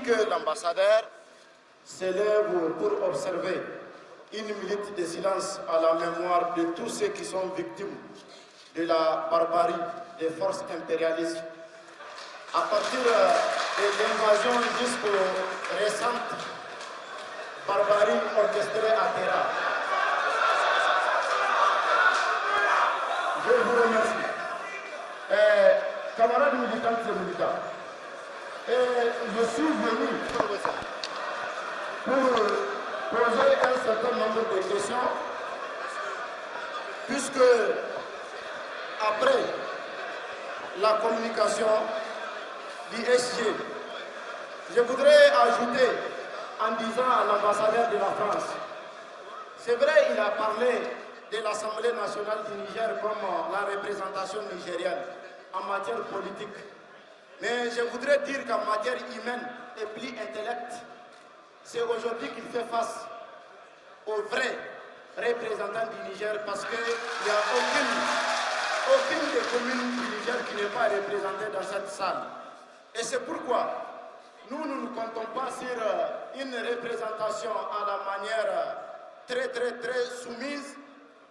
Que l'ambassadeur s'élève pour observer une minute de silence à la mémoire de tous ceux qui sont victimes de la barbarie des forces impérialistes à partir de l'invasion jusqu'aux récentes barbaries orchestrées à Terra. Je vous remercie. Camarades militantes et militants, je suis venu pour poser un certain nombre de questions, puisque après la communication du SG, je voudrais ajouter en disant à l'ambassadeur de la France, c'est vrai, il a parlé de l'Assemblée nationale du Niger comme la représentation nigérienne en matière politique. Mais je voudrais dire qu'en matière humaine et plus intellect, c'est aujourd'hui qu'il fait face aux vrais représentants du Niger parce qu'il n'y a aucune des communes du Niger qui n'est pas représentée dans cette salle. Et c'est pourquoi nous ne comptons pas sur une représentation à la manière très soumise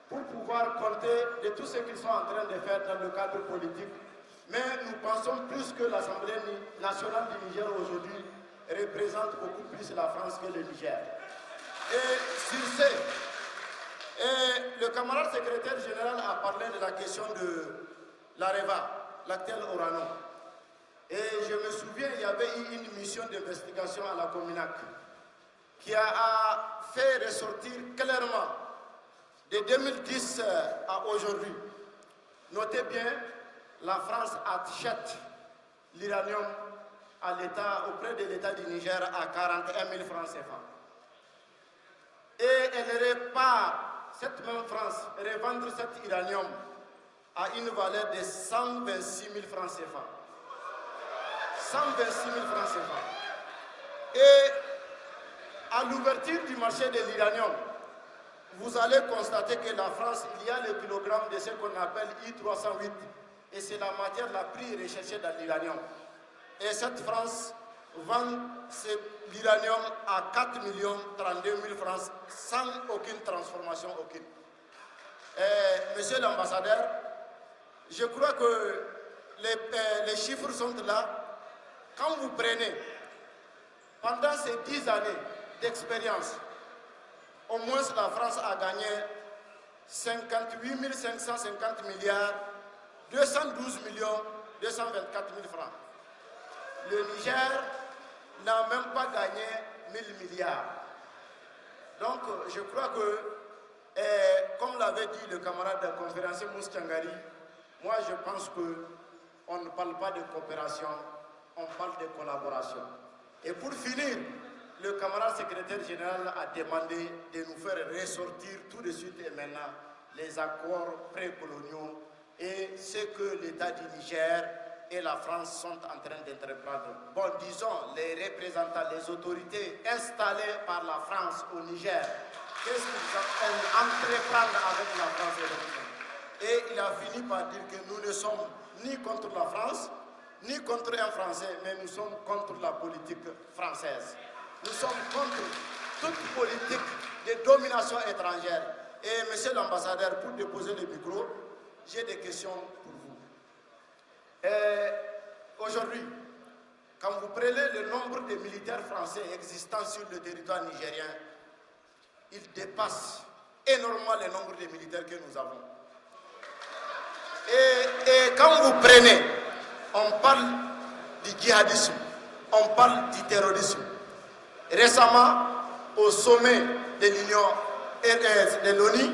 pour pouvoir compter de tout ce qu'ils sont en train de faire dans le cadre politique. Mais nous pensons plus que l'Assemblée nationale du Niger aujourd'hui représente beaucoup plus la France que le Niger. Et sur ce, le camarade secrétaire général a parlé de la question de l'Areva, l'actuel Orano. Et je me souviens, il y avait eu une mission d'investigation à la Cominac qui a fait ressortir clairement de 2010 à aujourd'hui. Notez bien, la France achète l'uranium à l'État, auprès de l'État du Niger à 41 000 francs CFA. Et elle répare, cette même France, revendre cet uranium à une valeur de 126 000 francs CFA. 126 000 francs CFA. Et à l'ouverture du marché de l'uranium, vous allez constater que la France, il y a le kilogramme de ce qu'on appelle I-308, et c'est la matière la plus recherchée dans l'uranium. Et cette France vend l'uranium à 4 32 000 francs sans aucune transformation, aucune. Monsieur l'ambassadeur, je crois que les chiffres sont là. Quand vous prenez, pendant ces 10 années d'expérience, au moins la France a gagné 58 550 milliards, 212 224 000 francs. Le Niger n'a même pas gagné 1000 milliards. Donc, je crois que, comme l'avait dit le camarade conférencier Moussa Tchangari, moi je pense qu'on ne parle pas de coopération, on parle de collaboration. Et pour finir, le camarade secrétaire général a demandé de nous faire ressortir tout de suite et maintenant les accords précoloniaux et ce que l'État du Niger et la France sont en train d'entreprendre. Bon, disons, les représentants, les autorités installées par la France au Niger, qu'est-ce qu'ils sont entreprendre avec la France et le Niger? Et il a fini par dire que nous ne sommes ni contre la France, ni contre un Français, mais nous sommes contre la politique française. Nous sommes contre toute politique de domination étrangère. Et monsieur l'ambassadeur, pour déposer le micro, j'ai des questions pour vous. Aujourd'hui, quand vous prenez le nombre de militaires français existants sur le territoire nigérien, il dépasse énormément le nombre de militaires que nous avons. Et quand vous prenez, on parle du djihadisme, on parle du terrorisme. Récemment, au sommet de l'Union de l'ONU,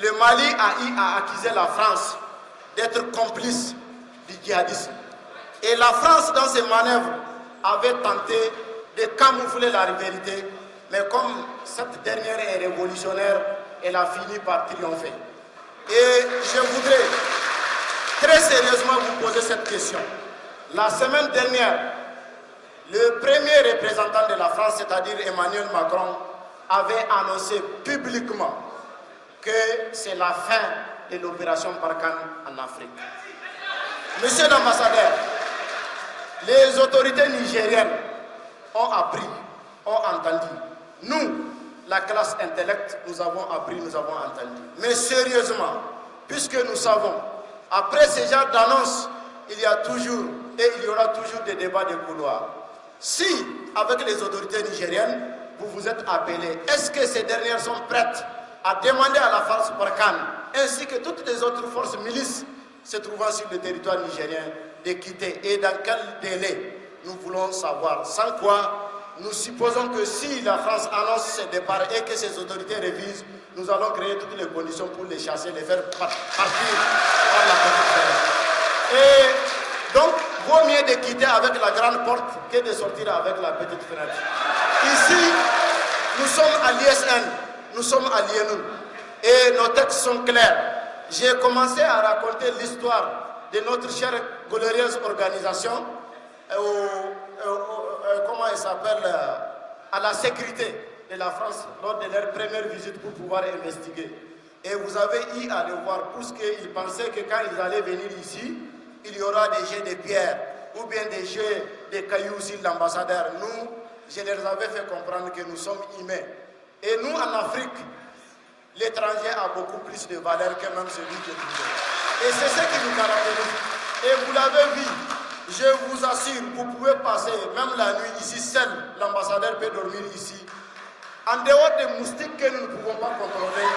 le Mali a accusé la France d'être complice du djihadisme. Et la France, dans ses manœuvres, avait tenté de camoufler la vérité, mais comme cette dernière est révolutionnaire, elle a fini par triompher. Et je voudrais très sérieusement vous poser cette question. La semaine dernière, le premier représentant de la France, c'est-à-dire Emmanuel Macron, avait annoncé publiquement que c'est la fin de l'opération Barkhane en Afrique. Monsieur l'ambassadeur, les autorités nigériennes ont appris, ont entendu. Nous, la classe intellectuelle, nous avons appris, nous avons entendu. Mais sérieusement, puisque nous savons, après ce genre d'annonce, il y a toujours et il y aura toujours des débats de couloir. Si, avec les autorités nigériennes, vous vous êtes appelés, est-ce que ces dernières sont prêtes à demander à la force Barkhane, ainsi que toutes les autres forces milices se trouvant sur le territoire nigérien, de quitter? Et dans quel délai? Nous voulons savoir. Sans quoi, nous supposons que si la France annonce ses départs et que ses autorités révisent, nous allons créer toutes les conditions pour les chasser, les faire partir par la petite fenêtre. Et donc, vaut mieux de quitter avec la grande porte que de sortir avec la petite fenêtre. Ici, nous sommes à l'ISN, nous sommes à l'INU, et nos textes sont clairs. J'ai commencé à raconter l'histoire de notre chère glorieuse organisation, comment elle s'appelle, à la sécurité de la France lors de leur première visite pour pouvoir investiguer. Et vous avez eu à le voir, puisqu'ils pensaient que quand ils allaient venir ici, il y aura des jets de pierre ou bien des jets de cailloux sur l'ambassadeur. Nous, je leur avais fait comprendre que nous sommes humains. Et nous, en Afrique, l'étranger a beaucoup plus de valeur que même celui qui est privé. Et c'est ce qui nous caractérise. Et vous l'avez vu, je vous assure, vous pouvez passer même la nuit ici seul, l'ambassadeur peut dormir ici. En dehors des moustiques que nous ne pouvons pas contrôler,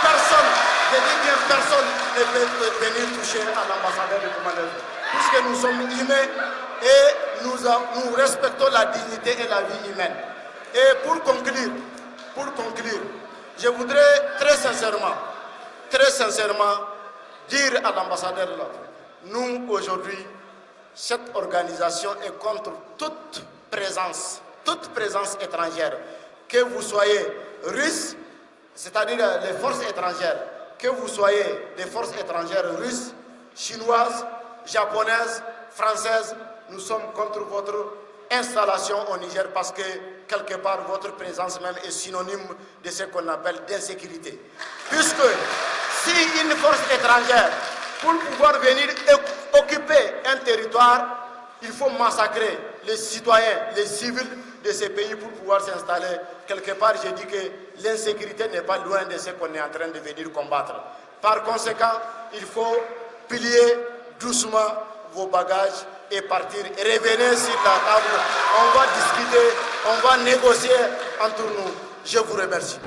personne, je dis bien personne, ne peut venir toucher à l'ambassadeur de commandeur. Puisque nous sommes humains et nous respectons la dignité et la vie humaine. Et pour conclure, je voudrais très sincèrement dire à l'ambassadeur de l'Afrique, nous aujourd'hui, cette organisation est contre toute présence étrangère. Que vous soyez russe, c'est-à-dire les forces étrangères, que vous soyez des forces étrangères russes, chinoises, japonaises, françaises, nous sommes contre votre installation au Niger parce que quelque part votre présence même est synonyme de ce qu'on appelle d'insécurité. Puisque si une force étrangère, pour pouvoir venir occuper un territoire, il faut massacrer les citoyens, les civils de ces pays pour pouvoir s'installer. Quelque part, je dis que l'insécurité n'est pas loin de ce qu'on est en train de venir combattre. Par conséquent, il faut plier doucement vos bagages et partir. Revenez sur la table, on va discuter, on va négocier entre nous. Je vous remercie.